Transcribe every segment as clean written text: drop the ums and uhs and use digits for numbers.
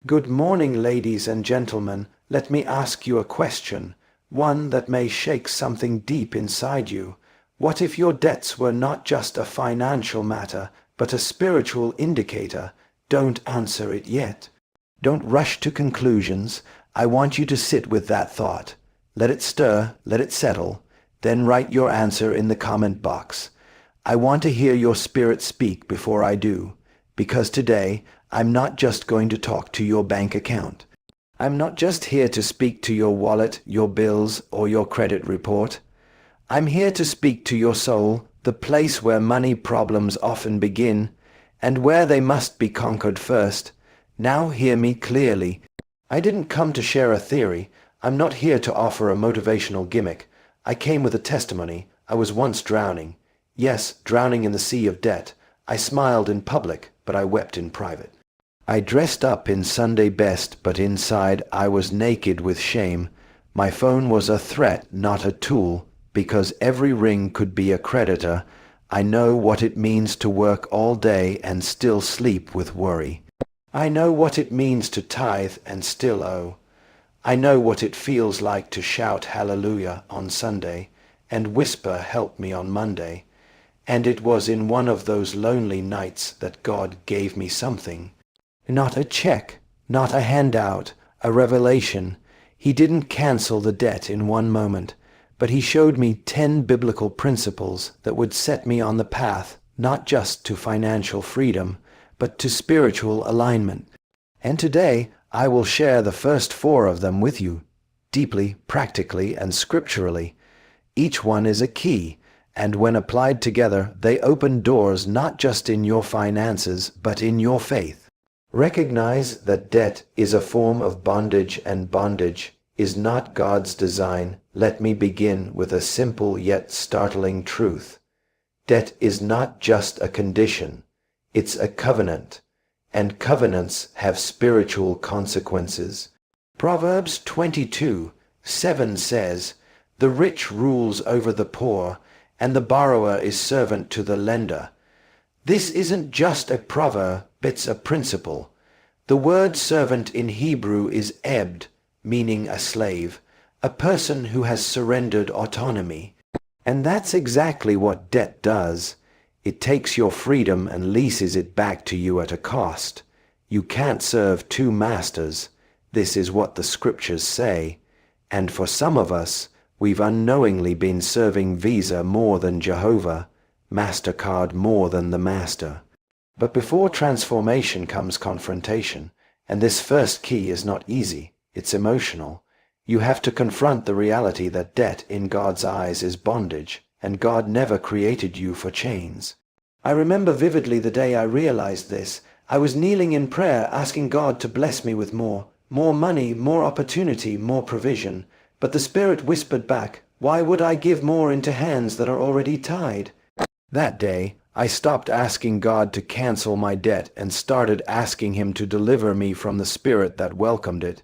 Good morning, ladies and gentlemen. Let me ask you a question, one that may shake something deep inside you. What if your debts were not just a financial matter, but a spiritual indicator? Don't answer it yet. Don't rush to conclusions. I want you to sit with that thought. Let it stir, let it settle. Then write your answer in the comment box. I want to hear your spirit speak before I do, because today I'm not just going to talk to your bank account. I'm not just here to speak to your wallet, your bills, or your credit report. I'm here to speak to your soul, the place where money problems often begin, and where they must be conquered first. Now hear me clearly. I didn't come to share a theory. I'm not here to offer a motivational gimmick. I came with a testimony. I was once drowning. Yes, drowning in the sea of debt. I smiled in public, but I wept in private. I dressed up in Sunday best, but inside I was naked with shame. My phone was a threat, not a tool, because every ring could be a creditor. I know what it means to work all day and still sleep with worry. I know what it means to tithe and still owe. I know what it feels like to shout hallelujah on Sunday and whisper help me on Monday. And it was in one of those lonely nights that God gave me something. Not a check, not a handout, a revelation. He didn't cancel the debt in one moment, but he showed me 10 biblical principles that would set me on the path, not just to financial freedom, but to spiritual alignment. And today I will share the first 4 of them with you, deeply, practically, and scripturally. Each one is a key, and when applied together, they open doors not just in your finances, but in your faith. Recognize that debt is a form of bondage, and bondage is not God's design. Let me begin with a simple yet startling truth. Debt is not just a condition, it's a covenant, and covenants have spiritual consequences. Proverbs 22:7 says, "The rich rules over the poor, and the borrower is servant to the lender." This isn't just a proverb, it's a principle. The word servant in Hebrew is ebed, meaning a slave, a person who has surrendered autonomy. And that's exactly what debt does. It takes your freedom and leases it back to you at a cost. You can't serve 2 masters. This is what the scriptures say. And for some of us, we've unknowingly been serving Visa more than Jehovah, MasterCard more than the master. But before transformation comes confrontation, and this first key is not easy, it's emotional. You have to confront the reality that debt in God's eyes is bondage, and God never created you for chains. I remember vividly the day I realized this. I was kneeling in prayer asking God to bless me with more money, more opportunity, more provision. But the Spirit whispered back, "Why would I give more into hands that are already tied?" That day, I stopped asking God to cancel my debt and started asking Him to deliver me from the spirit that welcomed it.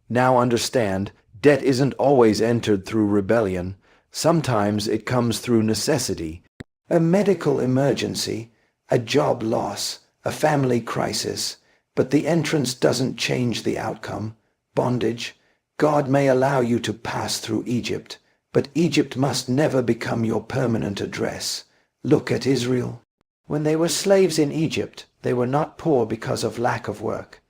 Now understand, debt isn't always entered through rebellion. Sometimes it comes through necessity. A medical emergency, a job loss, a family crisis. But the entrance doesn't change the outcome. Bondage. God may allow you to pass through Egypt, but Egypt must never become your permanent address. Look at Israel. When they were slaves in Egypt, they were not poor because of lack of work.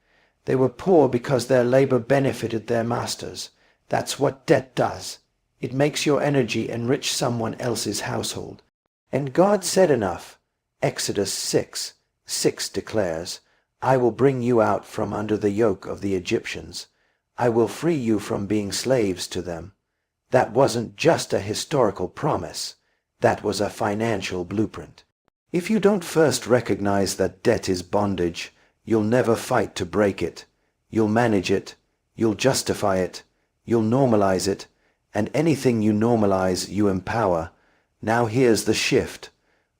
They were poor because their labor benefited their masters. That's what debt does. It makes your energy enrich someone else's household. And God said enough. Exodus 6:6 declares, "I will bring you out from under the yoke of the Egyptians. I will free you from being slaves to them." That wasn't just a historical promise. That was a financial blueprint. If you don't first recognize that debt is bondage, you'll never fight to break it. You'll manage it. You'll justify it. You'll normalize it. And anything you normalize, you empower. Now here's the shift.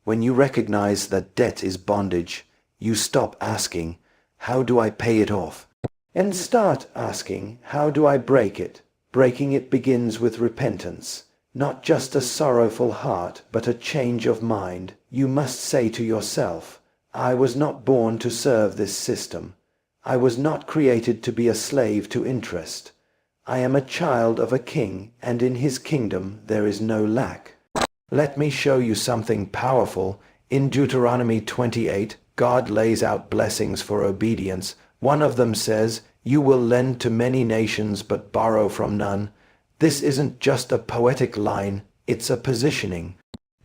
When you recognize that debt is bondage, you stop asking, "How do I pay it off?" and start asking, "How do I break it?" Breaking it begins with repentance. Not just a sorrowful heart, but a change of mind. You must say to yourself, "I was not born to serve this system. I was not created to be a slave to interest. I am a child of a king, and in his kingdom there is no lack. Let me show you something powerful. In Deuteronomy 28, God lays out blessings for obedience. One of them says, "You will lend to many nations but borrow from none." This isn't just a poetic line, it's a positioning.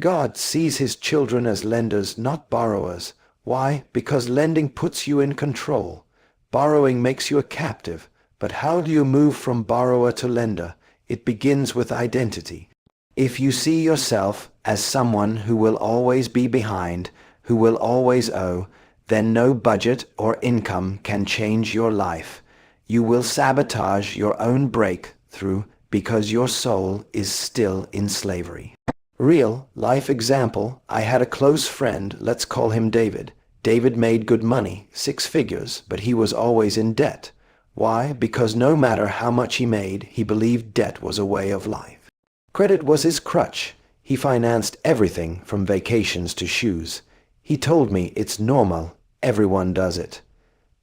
God sees his children as lenders, not borrowers. Why? Because lending puts you in control. Borrowing makes you a captive. But how do you move from borrower to lender? It begins with identity. If you see yourself as someone who will always be behind, who will always owe, then no budget or income can change your life. You will sabotage your own breakthrough because your soul is still in slavery. Real life example, I had a close friend, let's call him David. David made good money, 6 figures, but he was always in debt. Why? Because no matter how much he made, he believed debt was a way of life. Credit was his crutch. He financed everything from vacations to shoes. He told me it's normal, everyone does it.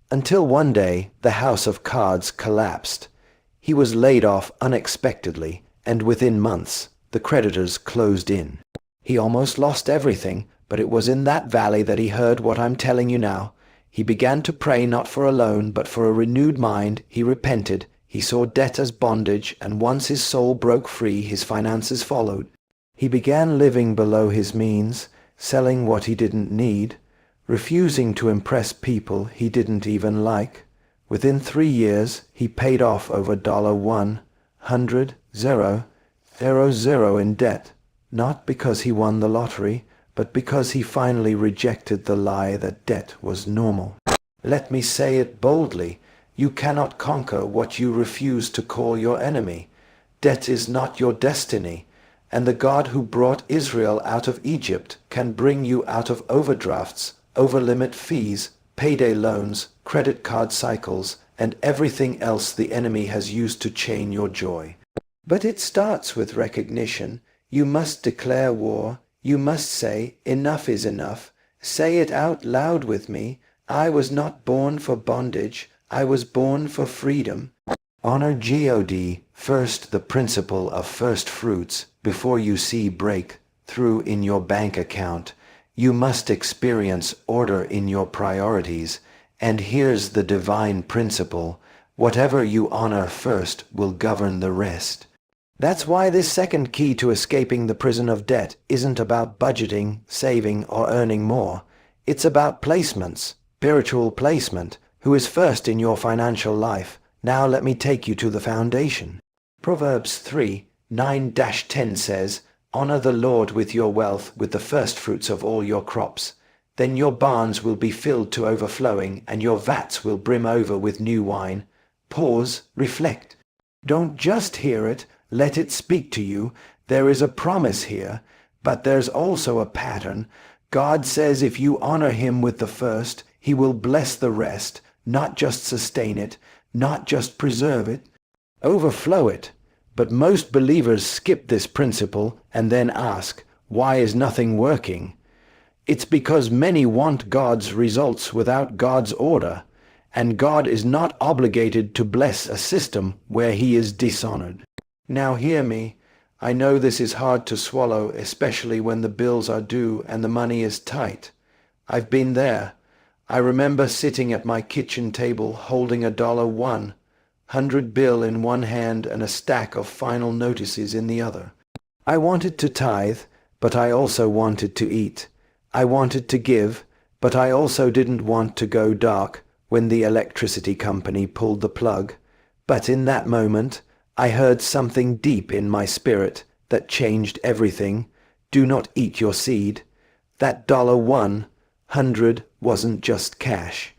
Until one day, the house of cards collapsed. He was laid off unexpectedly, and within months, the creditors closed in. He almost lost everything, but it was in that valley that he heard what I'm telling you now. He began to pray not for a loan, but for a renewed mind. He repented. He saw debt as bondage, and once his soul broke free, his finances followed. He began living below his means, selling what he didn't need, refusing to impress people he didn't even like. Within 3 years, he paid off over $100,000 in debt, not because he won the lottery, but because he finally rejected the lie that debt was normal. Let me say it boldly, you cannot conquer what you refuse to call your enemy. Debt is not your destiny, and the God who brought Israel out of Egypt can bring you out of overdrafts, over-limit fees, payday loans, credit card cycles, and everything else the enemy has used to chain your joy. But it starts with recognition. You must declare war. You must say, enough is enough. Say it out loud with me. I was not born for bondage. I was born for freedom. Honor God first, the principle of first fruits, before you see breakthrough in your bank account. You must experience order in your priorities. And here's the divine principle. Whatever you honor first will govern the rest. That's why this second key to escaping the prison of debt isn't about budgeting, saving, or earning more. It's about placements, spiritual placement. Who is first in your financial life? Now let me take you to the foundation. Proverbs 3:9-10 says, "Honor the Lord with your wealth, with the first fruits of all your crops. Then your barns will be filled to overflowing, and your vats will brim over with new wine." Pause, reflect. Don't just hear it. Let it speak to you. There is a promise here, but there's also a pattern. God says if you honor him with the first, he will bless the rest, not just sustain it, not just preserve it, overflow it. But most believers skip this principle and then ask, why is nothing working? It's because many want God's results without God's order, and God is not obligated to bless a system where he is dishonored. Now hear me. I know this is hard to swallow, especially when the bills are due and the money is tight. I've been there. I remember sitting at my kitchen table holding a $100 bill in one hand and a stack of final notices in the other. I wanted to tithe, but I also wanted to eat. I wanted to give, but I also didn't want to go dark when the electricity company pulled the plug. But in that moment, I heard something deep in my spirit that changed everything. Do not eat your seed. That $100 wasn't just cash.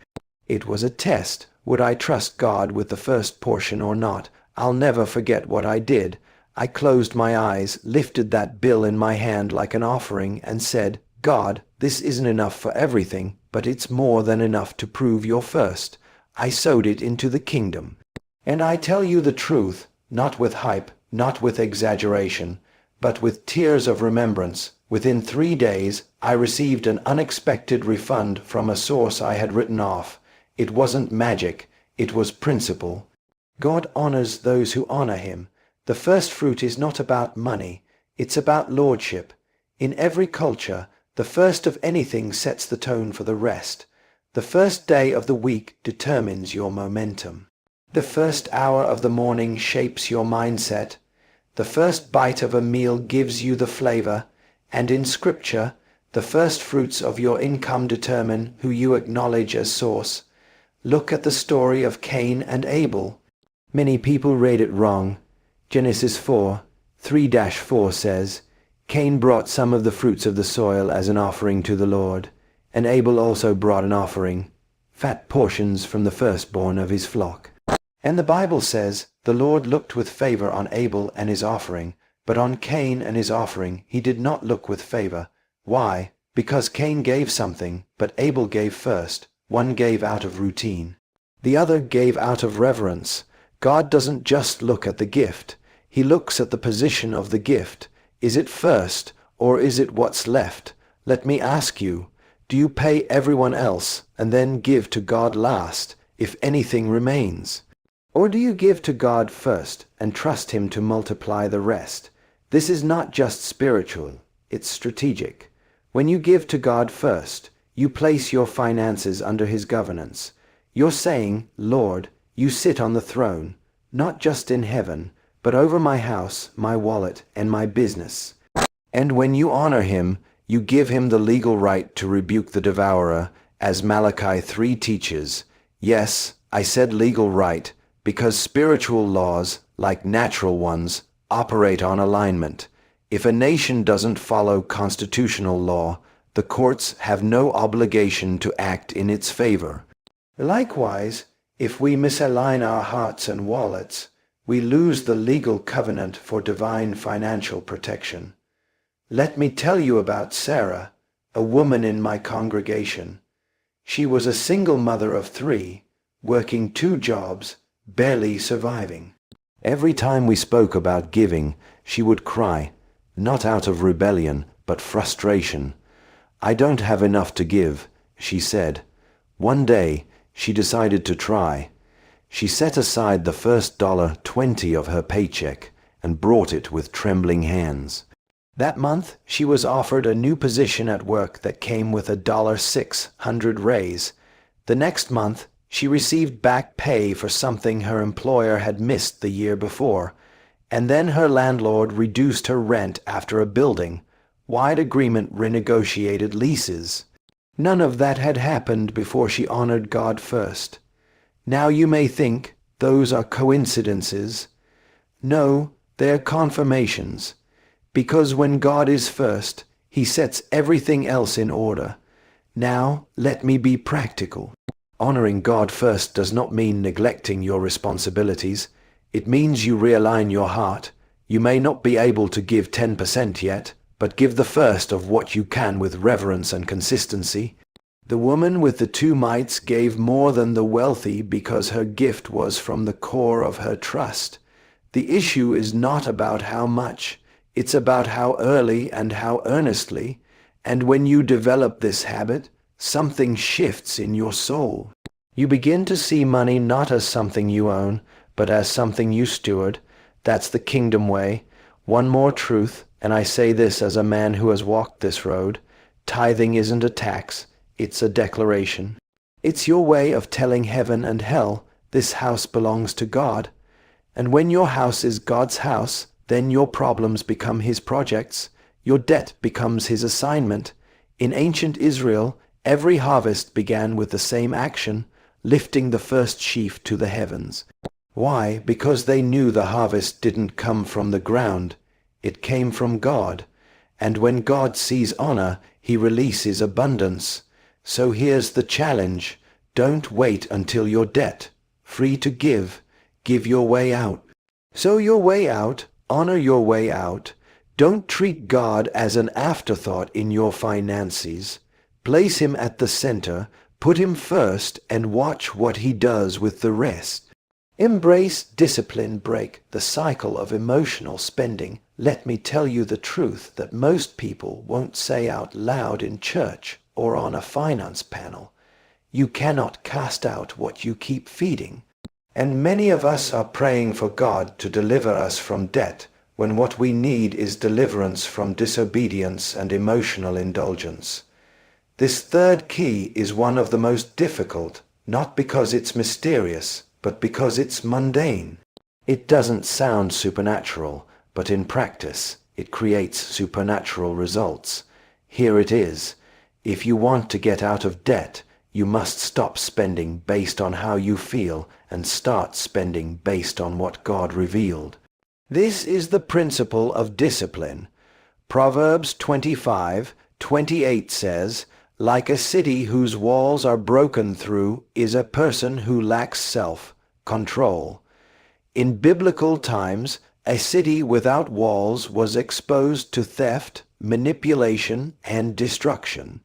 It was a test. Would I trust God with the first portion or not? I'll never forget what I did. I closed my eyes, lifted that bill in my hand like an offering, and said, God, this isn't enough for everything, but it's more than enough to prove you're first. I sowed it into the kingdom. And I tell you the truth, not with hype, not with exaggeration, but with tears of remembrance. Within 3 days, I received an unexpected refund from a source I had written off. It wasn't magic, it was principle. God honors those who honor him. The first fruit is not about money, it's about lordship. In every culture, the first of anything sets the tone for the rest. The first day of the week determines your momentum. The first hour of the morning shapes your mindset. The first bite of a meal gives you the flavor, and in Scripture, the first fruits of your income determine who you acknowledge as source. Look at the story of Cain and Abel. Many people read it wrong. Genesis 4:3-4 says, Cain brought some of the fruits of the soil as an offering to the Lord, and Abel also brought an offering, fat portions from the firstborn of his flock. And the Bible says, the Lord looked with favor on Abel and his offering, but on Cain and his offering he did not look with favor. Why? Because Cain gave something, but Abel gave first. One gave out of routine. The other gave out of reverence. God doesn't just look at the gift. He looks at the position of the gift. Is it first, or is it what's left? Let me ask you, do you pay everyone else and then give to God last, if anything remains? Or do you give to God first and trust him to multiply the rest? This is not just spiritual, it's strategic. When you give to God first, you place your finances under his governance. You're saying, Lord, you sit on the throne, not just in heaven, but over my house, my wallet, and my business. And when you honor him, you give him the legal right to rebuke the devourer, as Malachi 3 teaches. Yes, I said legal right, because spiritual laws, like natural ones, operate on alignment. If a nation doesn't follow constitutional law, the courts have no obligation to act in its favor. Likewise, if we misalign our hearts and wallets, we lose the legal covenant for divine financial protection. Let me tell you about Sarah, a woman in my congregation. She was a single mother of 3, working 2 jobs, barely surviving. Every time we spoke about giving, she would cry, not out of rebellion, but frustration. I don't have enough to give, she said. One day, she decided to try. She set aside the first $20 of her paycheck and brought it with trembling hands. That month, she was offered a new position at work that came with a $600 raise. The next month, she received back pay for something her employer had missed the year before, and then her landlord reduced her rent after a building-wide agreement renegotiated leases. None of that had happened before she honored God first. Now you may think those are coincidences. No, they're confirmations. Because when God is first, he sets everything else in order. Now, let me be practical. Honoring God first does not mean neglecting your responsibilities. It means you realign your heart. You may not be able to give 10% yet, but give the first of what you can with reverence and consistency. The woman with the 2 mites gave more than the wealthy because her gift was from the core of her trust. The issue is not about how much, it's about how early and how earnestly, and when you develop this habit, something shifts in your soul. You begin to see money not as something you own, but as something you steward. That's the kingdom way. One more truth, and I say this as a man who has walked this road. Tithing isn't a tax, it's a declaration. It's your way of telling heaven and hell, this house belongs to God. And when your house is God's house, then your problems become his projects. Your debt becomes his assignment. In ancient Israel, every harvest began with the same action, lifting the first sheaf to the heavens. Why? Because they knew the harvest didn't come from the ground. It came from God. And when God sees honor, he releases abundance. So here's the challenge. Don't wait until you're debt-free to give. Give your way out. So your way out, honor your way out. Don't treat God as an afterthought in your finances. Place him at the center, put him first, and watch what he does with the rest. Embrace discipline, break the cycle of emotional spending. Let me tell you the truth that most people won't say out loud in church or on a finance panel. You cannot cast out what you keep feeding. And many of us are praying for God to deliver us from debt, when what we need is deliverance from disobedience and emotional indulgence. This third key is one of the most difficult, not because it's mysterious, but because it's mundane. It doesn't sound supernatural, but in practice, it creates supernatural results. Here it is. If you want to get out of debt, you must stop spending based on how you feel and start spending based on what God revealed. This is the principle of discipline. Proverbs 25:28 says, "Like a city whose walls are broken through is a person who lacks self-control." In biblical times, a city without walls was exposed to theft, manipulation, and destruction.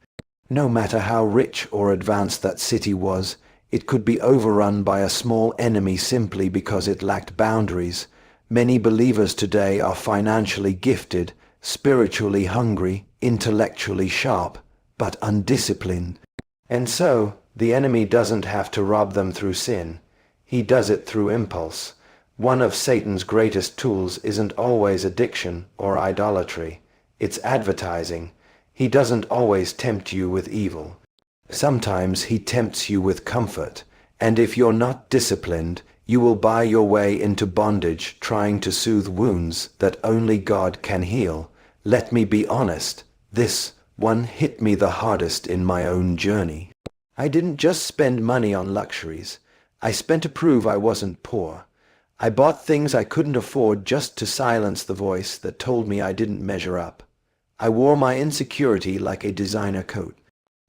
No matter how rich or advanced that city was, it could be overrun by a small enemy simply because it lacked boundaries. Many believers today are financially gifted, spiritually hungry, intellectually sharp, but undisciplined. And so, the enemy doesn't have to rob them through sin. He does it through impulse. One of Satan's greatest tools isn't always addiction or idolatry. It's advertising. He doesn't always tempt you with evil. Sometimes he tempts you with comfort, and if you're not disciplined, you will buy your way into bondage trying to soothe wounds that only God can heal. Let me be honest, this one hit me the hardest in my own journey. I didn't just spend money on luxuries. I spent to prove I wasn't poor. I bought things I couldn't afford just to silence the voice that told me I didn't measure up. I wore my insecurity like a designer coat.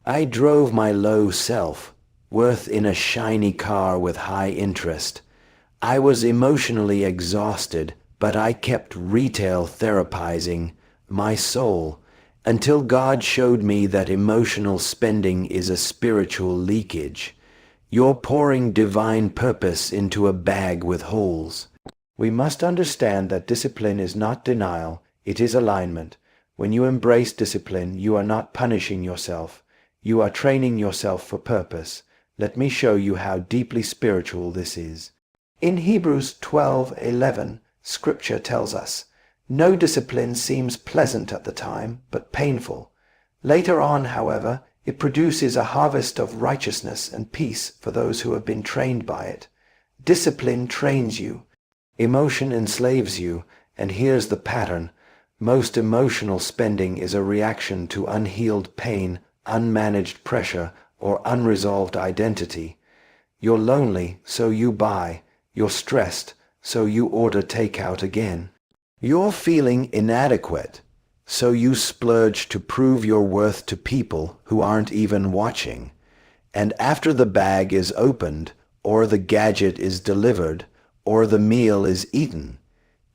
I drove my low self-worth in a shiny car with high interest. I was emotionally exhausted, but I kept retail therapizing my soul until God showed me that emotional spending is a spiritual leakage. You're pouring divine purpose into a bag with holes. We must understand that discipline is not denial, it is alignment. When you embrace discipline, you are not punishing yourself. You are training yourself for purpose. Let me show you how deeply spiritual this is. In Hebrews 12:11, Scripture tells us, "No discipline seems pleasant at the time, but painful. Later on, however, it produces a harvest of righteousness and peace for those who have been trained by it." Discipline trains you. Emotion enslaves you, and here's the pattern. Most emotional spending is a reaction to unhealed pain, unmanaged pressure, or unresolved identity. You're lonely, so you buy. You're stressed, so you order takeout again. You're feeling inadequate, so you splurge to prove your worth to people who aren't even watching. And after the bag is opened, or the gadget is delivered, or the meal is eaten,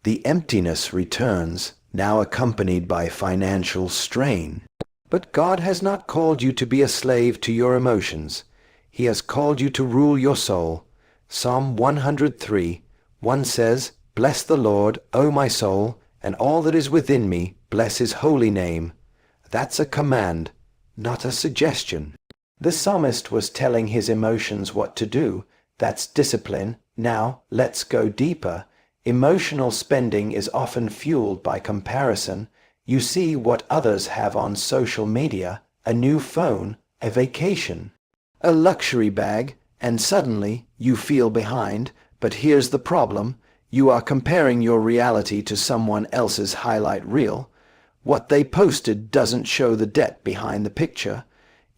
the emptiness returns, now accompanied by financial strain. But God has not called you to be a slave to your emotions. He has called you to rule your soul. Psalm 103:1 says, "Bless the Lord, O my soul, and all that is within me, bless his holy name." That's a command, not a suggestion. The psalmist was telling his emotions what to do. That's discipline. Now, let's go deeper. Emotional spending is often fueled by comparison. You see what others have on social media, a new phone, a vacation, a luxury bag, and suddenly you feel behind. But here's the problem. You are comparing your reality to someone else's highlight reel. What they posted doesn't show the debt behind the picture.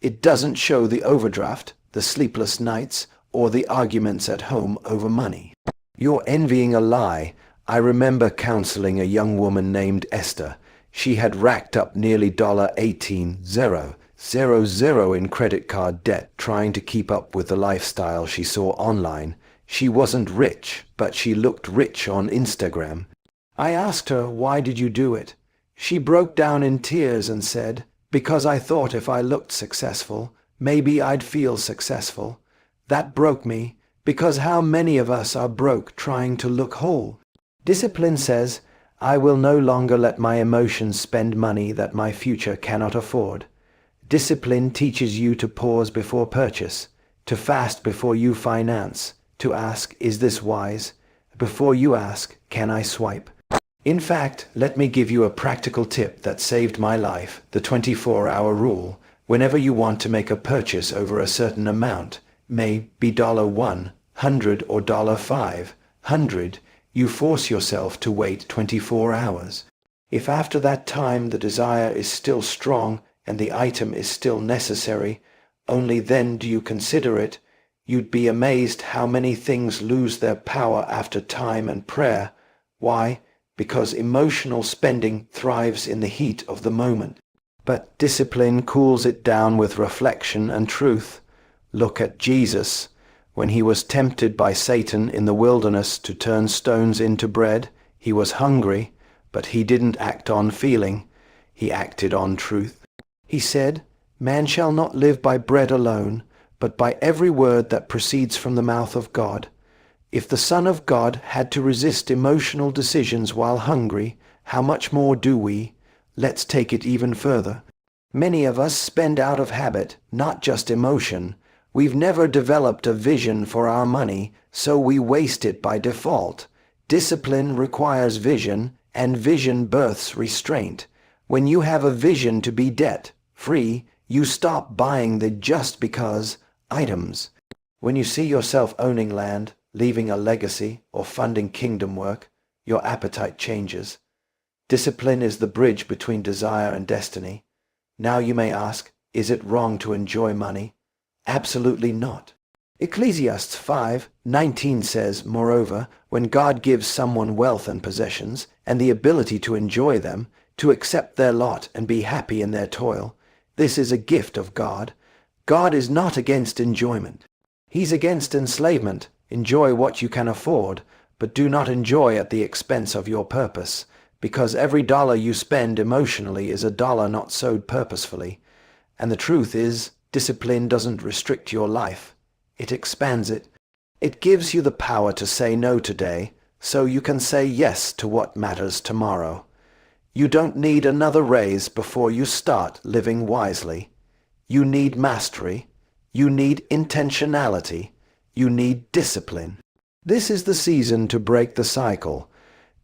It doesn't show the overdraft, the sleepless nights, or the arguments at home over money. You're envying a lie. I remember counseling a young woman named Esther. She had racked up nearly $18,000 in credit card debt trying to keep up with the lifestyle she saw online. She wasn't rich, but she looked rich on Instagram. I asked her, "Why did you do it?" She broke down in tears and said, "Because I thought if I looked successful, maybe I'd feel successful." That broke me, because how many of us are broke trying to look whole? Discipline says, "I will no longer let my emotions spend money that my future cannot afford." Discipline teaches you to pause before purchase. To fast before you finance. To ask, is this wise? Before you ask, can I swipe? In fact, let me give you a practical tip that saved my life, the 24-hour rule. Whenever you want to make a purchase over a certain amount, may be $100 or $500, you force yourself to wait 24 hours. If after that time the desire is still strong and the item is still necessary, only then do you consider it, you'd be amazed how many things lose their power after time and prayer. Why? Because emotional spending thrives in the heat of the moment. But discipline cools it down with reflection and truth. Look at Jesus. When he was tempted by Satan in the wilderness to turn stones into bread, he was hungry, but he didn't act on feeling. He acted on truth. He said, "Man shall not live by bread alone, but by every word that proceeds from the mouth of God." If the Son of God had to resist emotional decisions while hungry, how much more do we? Let's take it even further. Many of us spend out of habit, not just emotion. We've never developed a vision for our money, so we waste it by default. Discipline requires vision, and vision births restraint. When you have a vision to be debt-free, you stop buying the just because items. When you see yourself owning land, leaving a legacy, or funding kingdom work, your appetite changes. Discipline is the bridge between desire and destiny. Now you may ask, is it wrong to enjoy money? Absolutely not. Ecclesiastes 5:19 says, moreover, when God gives someone wealth and possessions, and the ability to enjoy them, to accept their lot and be happy in their toil, this is a gift of God. God is not against enjoyment. He's against enslavement. Enjoy what you can afford, but do not enjoy at the expense of your purpose, because every dollar you spend emotionally is a dollar not sowed purposefully. And the truth is, discipline doesn't restrict your life. It expands it. It gives you the power to say no today, so you can say yes to what matters tomorrow. You don't need another raise before you start living wisely. You need mastery. You need intentionality. You need discipline. This is the season to break the cycle.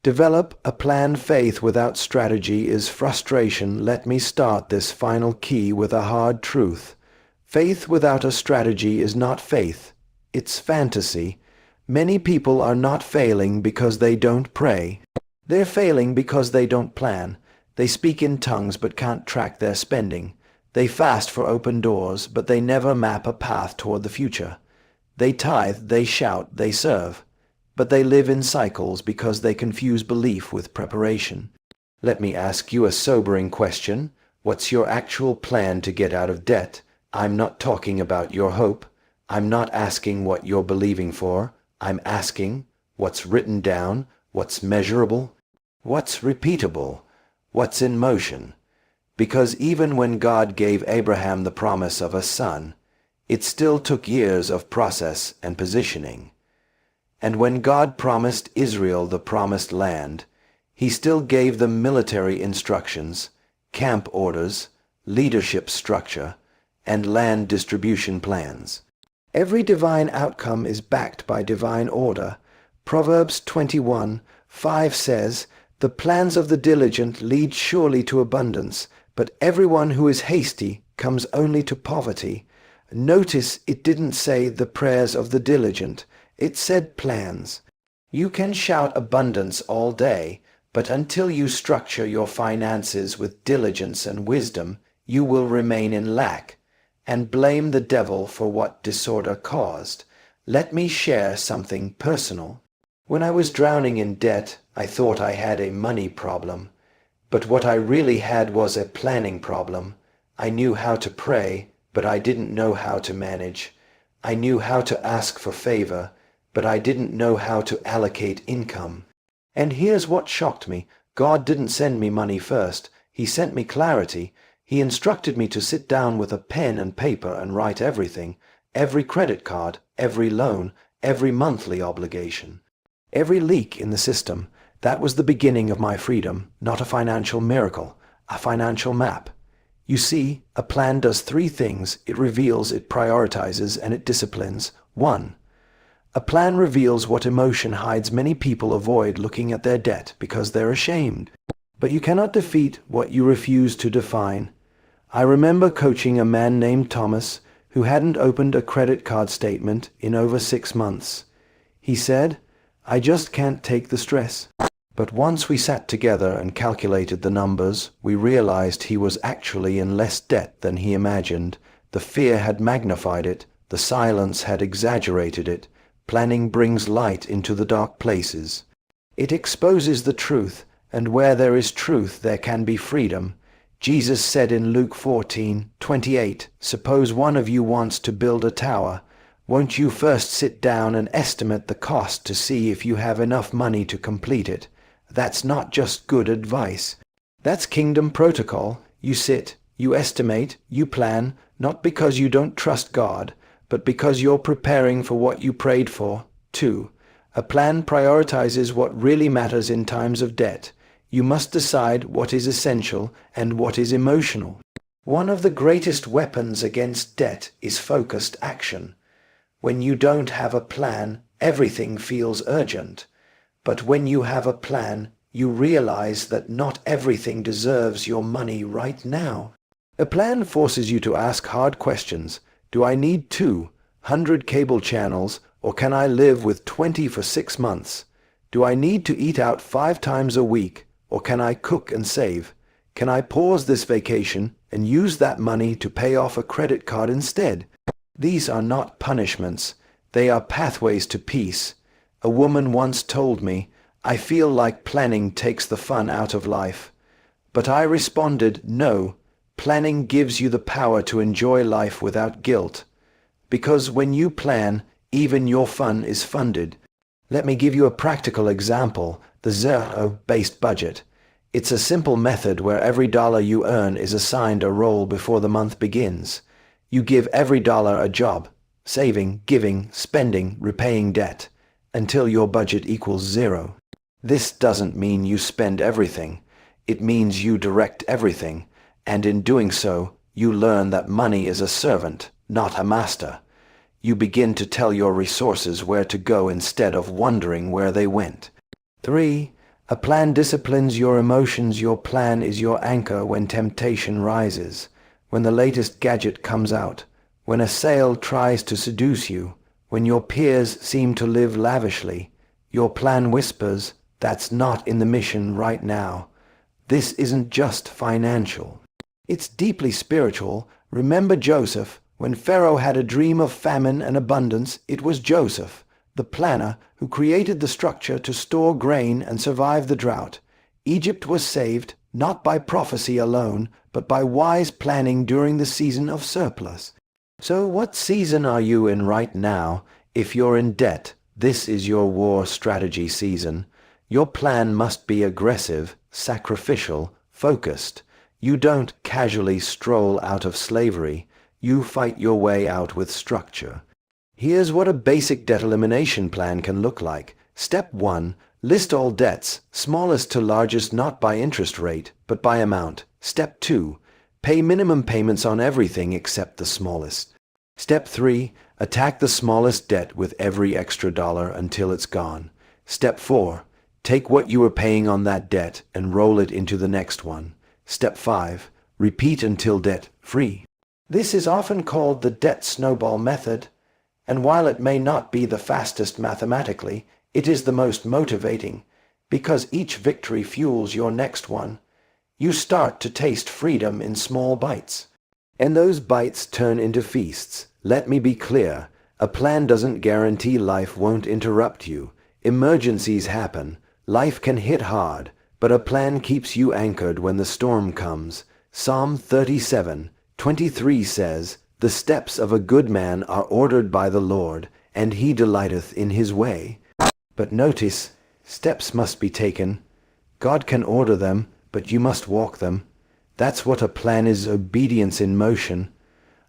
Develop a planned faith without strategy is frustration. Let me start this final key with a hard truth. Faith without a strategy is not faith. It's fantasy. Many people are not failing because they don't pray. They're failing because they don't plan. They speak in tongues but can't track their spending. They fast for open doors, but they never map a path toward the future. They tithe, they shout, they serve, but they live in cycles because they confuse belief with preparation. Let me ask you a sobering question. What's your actual plan to get out of debt? I'm not talking about your hope. I'm not asking what you're believing for. I'm asking what's written down, what's measurable, what's repeatable, what's in motion. Because even when God gave Abraham the promise of a son, it still took years of process and positioning. And when God promised Israel the promised land, he still gave them military instructions, camp orders, leadership structure, and land distribution plans. Every divine outcome is backed by divine order. Proverbs 21:5 says, "The plans of the diligent lead surely to abundance, but everyone who is hasty comes only to poverty." Notice it didn't say the prayers of the diligent. It said plans. You can shout abundance all day, but until you structure your finances with diligence and wisdom, you will remain in lack and blame the devil for what disorder caused. Let me share something personal. When I was drowning in debt, I thought I had a money problem, but what I really had was a planning problem. I knew how to pray, but I didn't know how to manage. I knew how to ask for favor, but I didn't know how to allocate income. And here's what shocked me. God didn't send me money first. He sent me clarity. He instructed me to sit down with a pen and paper and write everything, every credit card, every loan, every monthly obligation, every leak in the system. That was the beginning of my freedom, not a financial miracle, a financial map. You see, a plan does three things. It reveals, it prioritizes, and it disciplines. 1. A plan reveals what emotion hides. Many people avoid looking at their debt because they're ashamed. But you cannot defeat what you refuse to define. I remember coaching a man named Thomas who hadn't opened a credit card statement in over 6 months. He said, "I just can't take the stress." But once we sat together and calculated the numbers, we realized he was actually in less debt than he imagined. The fear had magnified it, the silence had exaggerated it. Planning brings light into the dark places. It exposes the truth, and where there is truth there can be freedom. Jesus said in Luke 14:28, "Suppose one of you wants to build a tower. Won't you first sit down and estimate the cost to see if you have enough money to complete it?" That's not just good advice. That's kingdom protocol. You sit, you estimate, you plan, not because you don't trust God, but because you're preparing for what you prayed for. 2. A plan prioritizes what really matters in times of debt. You must decide what is essential and what is emotional. One of the greatest weapons against debt is focused action. When you don't have a plan, everything feels urgent. But when you have a plan, you realize that not everything deserves your money right now. A plan forces you to ask hard questions. Do I need 200 cable channels, or can I live with 20 for 6 months? Do I need to eat out 5 times a week, or can I cook and save? Can I pause this vacation and use that money to pay off a credit card instead? These are not punishments. They are pathways to peace. A woman once told me, "I feel like planning takes the fun out of life." But I responded, "No, planning gives you the power to enjoy life without guilt. Because when you plan, even your fun is funded." Let me give you a practical example, the zero-based budget. It's a simple method where every dollar you earn is assigned a role before the month begins. You give every dollar a job, saving, giving, spending, repaying debt, until your budget equals 0. This doesn't mean you spend everything. It means you direct everything, and in doing so, you learn that money is a servant, not a master. You begin to tell your resources where to go instead of wondering where they went. 3. A plan disciplines your emotions. Your plan is your anchor when temptation rises, when the latest gadget comes out, when a sale tries to seduce you, when your peers seem to live lavishly. Your plan whispers, "That's not in the mission right now." This isn't just financial. It's deeply spiritual. Remember Joseph. When Pharaoh had a dream of famine and abundance, it was Joseph, the planner, who created the structure to store grain and survive the drought. Egypt was saved, not by prophecy alone, but by wise planning during the season of surplus. So what season are you in right now? If you're in debt, this is your war strategy season. Your plan must be aggressive, sacrificial, focused. You don't casually stroll out of slavery. You fight your way out with structure. Here's what a basic debt elimination plan can look like. Step 1. List all debts, smallest to largest, not by interest rate, but by amount. Step 2. Pay minimum payments on everything except the smallest. Step 3. Attack the smallest debt with every extra dollar until it's gone. Step 4. Take what you were paying on that debt and roll it into the next one. Step 5. Repeat until debt-free. This is often called the debt snowball method, and while it may not be the fastest mathematically, it is the most motivating, because each victory fuels your next one. You start to taste freedom in small bites, and those bites turn into feasts. Let me be clear, a plan doesn't guarantee life won't interrupt you. Emergencies happen, life can hit hard, but a plan keeps you anchored when the storm comes. Psalm 37:23 says, "The steps of a good man are ordered by the Lord, and he delighteth in his way." But notice, steps must be taken. God can order them, but you must walk them. That's what a plan is, obedience in motion.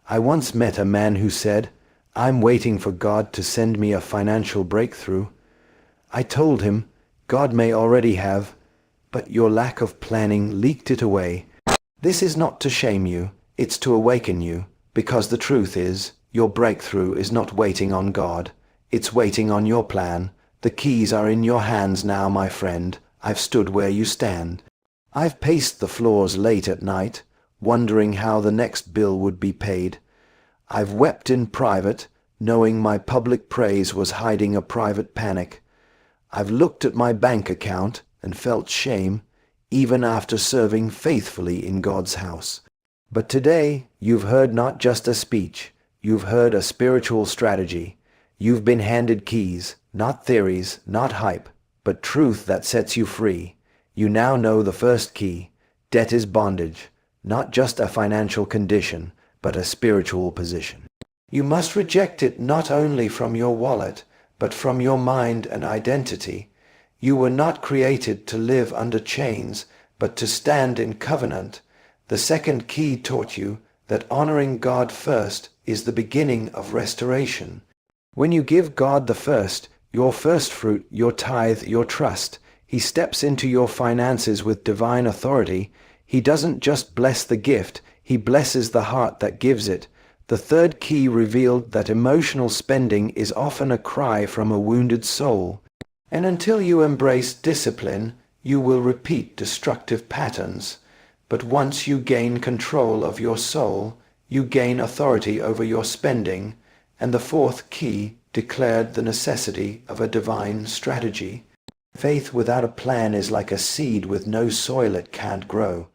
I once met a man who said, "I'm waiting for God to send me a financial breakthrough." I told him, God may already have, but your lack of planning leaked it away. This is not to shame you, it's to awaken you, because the truth is, your breakthrough is not waiting on God, it's waiting on your plan. The keys are in your hands now, my friend. I've stood where you stand. I've paced the floors late at night, wondering how the next bill would be paid. I've wept in private, knowing my public praise was hiding a private panic. I've looked at my bank account and felt shame, even after serving faithfully in God's house. But today, you've heard not just a speech, you've heard a spiritual strategy. You've been handed keys, not theories, not hype, but truth that sets you free. You now know the first key. Debt is bondage, not just a financial condition, but a spiritual position. You must reject it not only from your wallet, but from your mind and identity. You were not created to live under chains, but to stand in covenant. The second key taught you that honoring God first is the beginning of restoration. When you give God the first, your first fruit, your tithe, your trust, He steps into your finances with divine authority. He doesn't just bless the gift, He blesses the heart that gives it. The third key revealed that emotional spending is often a cry from a wounded soul. And until you embrace discipline, you will repeat destructive patterns. But once you gain control of your soul, you gain authority over your spending. And the fourth key declared the necessity of a divine strategy. Faith without a plan is like a seed with no soil, it can't grow.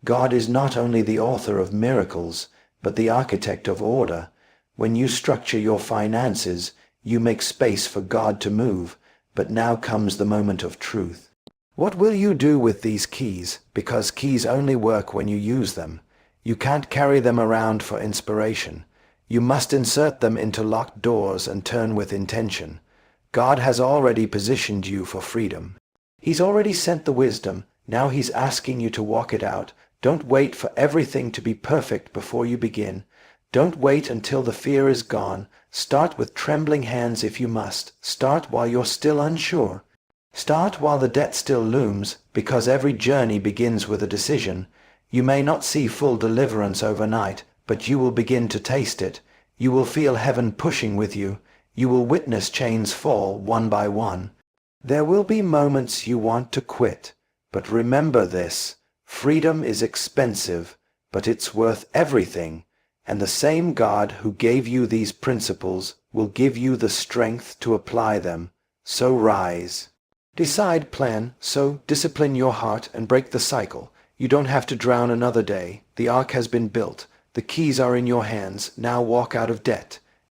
God is not only the author of miracles, but the architect of order. When you structure your finances, you make space for God to move. But now comes the moment of truth. What will you do with these keys? Because keys only work when you use them. You can't carry them around for inspiration. You must insert them into locked doors and turn with intention. God has already positioned you for freedom. He's already sent the wisdom. Now He's asking you to walk it out. Don't wait for everything to be perfect before you begin. Don't wait until the fear is gone. Start with trembling hands if you must. Start while you're still unsure. Start while the debt still looms, because every journey begins with a decision. You may not see full deliverance overnight, but you will begin to taste it. You will feel heaven pushing with you. You will witness chains fall one by one. There will be moments you want to quit, but remember this. Freedom is expensive, but it's worth everything. And the same God who gave you these principles will give you the strength to apply them. So rise. Decide, plan, so discipline your heart and break the cycle. You don't have to drown another day. The ark has been built. The keys are in your hands. Now walk out of debt.